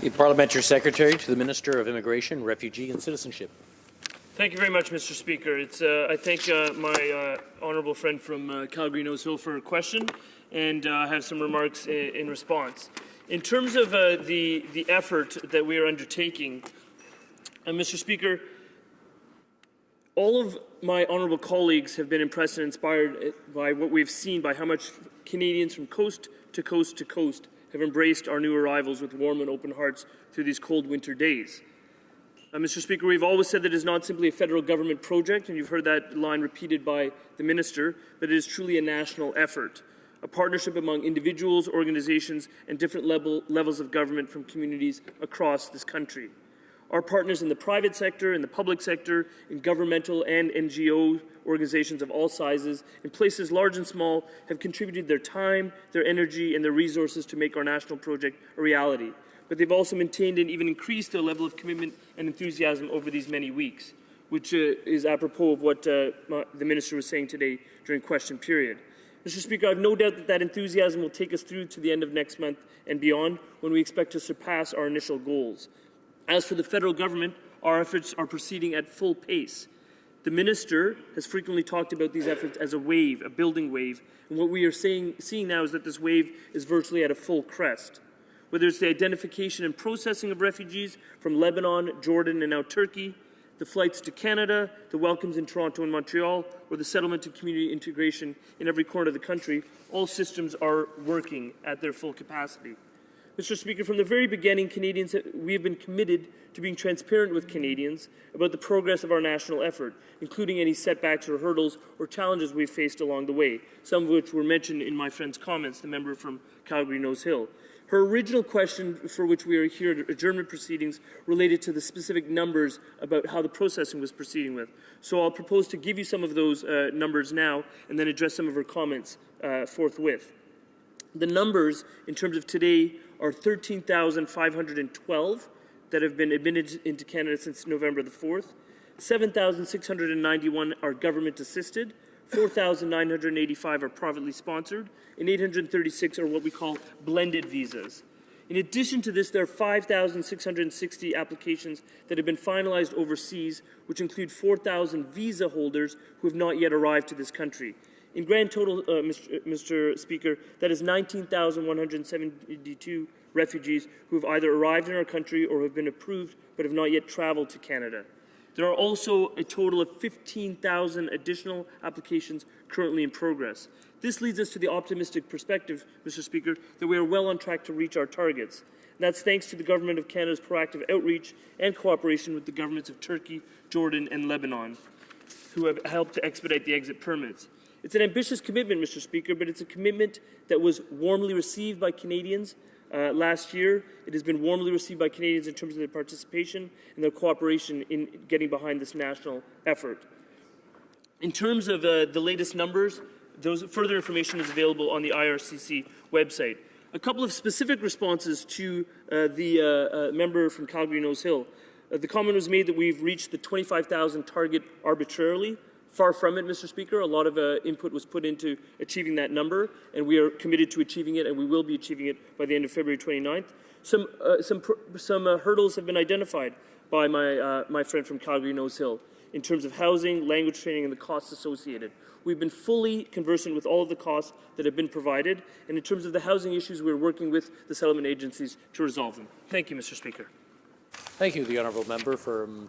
The Parliamentary Secretary to the Minister of Immigration, Refugee and Citizenship. Thank you very much, Mr. Speaker. I thank my honourable friend from Calgary Nose Hill for her question, and I have some remarks in response. In terms of the effort that we are undertaking, Mr. Speaker, all of my honourable colleagues have been impressed and inspired by what we've seen, by how much Canadians from coast to coast to coast have embraced our new arrivals with warm and open hearts through these cold winter days. Mr. Speaker, we've always said that it is not simply a federal government project, and you've heard that line repeated by the Minister, but it is truly a national effort, a partnership among individuals, organizations, and different levels of government from communities across this country. Our partners in the private sector, in the public sector, in governmental and NGO organizations of all sizes, in places large and small, have contributed their time, their energy, and their resources to make our national project a reality. But they've also maintained and even increased their level of commitment and enthusiasm over these many weeks, which is apropos of what the Minister was saying today during question period. Mr. Speaker, I have no doubt that that enthusiasm will take us through to the end of next month and beyond, when we expect to surpass our initial goals. As for the federal government, our efforts are proceeding at full pace. The Minister has frequently talked about these efforts as a wave, a building wave, and what we are seeing now is that this wave is virtually at a full crest. Whether it's the identification and processing of refugees from Lebanon, Jordan, and now Turkey, the flights to Canada, the welcomes in Toronto and Montreal, or the settlement and community integration in every corner of the country, all systems are working at their full capacity. Mr. Speaker, from the very beginning, we have been committed to being transparent with Canadians about the progress of our national effort, including any setbacks or hurdles or challenges we've faced along the way, some of which were mentioned in my friend's comments, the member from Calgary Nose Hill. Her original question, for which we are here at adjournment proceedings, related to the specific numbers about how the processing was proceeding with. So I'll propose to give you some of those numbers now and then address some of her comments forthwith. The numbers, in terms of today, are 13,512 that have been admitted into Canada since November the 4th. 7,691 are government-assisted, 4,985 are privately sponsored, and 836 are what we call blended visas. In addition to this, there are 5,660 applications that have been finalized overseas, which include 4,000 visa holders who have not yet arrived to this country. In grand total, Mr. Speaker, that is 19,172 refugees who have either arrived in our country or have been approved but have not yet traveled to Canada. There are also a total of 15,000 additional applications currently in progress. This leads us to the optimistic perspective, Mr. Speaker, that we are well on track to reach our targets. And that's thanks to the Government of Canada's proactive outreach and cooperation with the governments of Turkey, Jordan, and Lebanon, who have helped to expedite the exit permits. It's an ambitious commitment, Mr. Speaker, but it's a commitment that was warmly received by Canadians last year. It has been warmly received by Canadians in terms of their participation and their cooperation in getting behind this national effort. In terms of the latest numbers, further information is available on the IRCC website. A couple of specific responses to the member from Calgary Nose Hill. The comment was made that we've reached the 25,000 target arbitrarily. Far from it, Mr. Speaker. A lot of input was put into achieving that number, and we are committed to achieving it, and we will be achieving it by the end of February 29th. Some hurdles have been identified by my friend from Calgary Nose Hill in terms of housing, language training, and the costs associated. We've been fully conversant with all of the costs that have been provided, and in terms of the housing issues, we're working with the settlement agencies to resolve them. Thank you, Mr. Speaker. Thank you, the honourable member from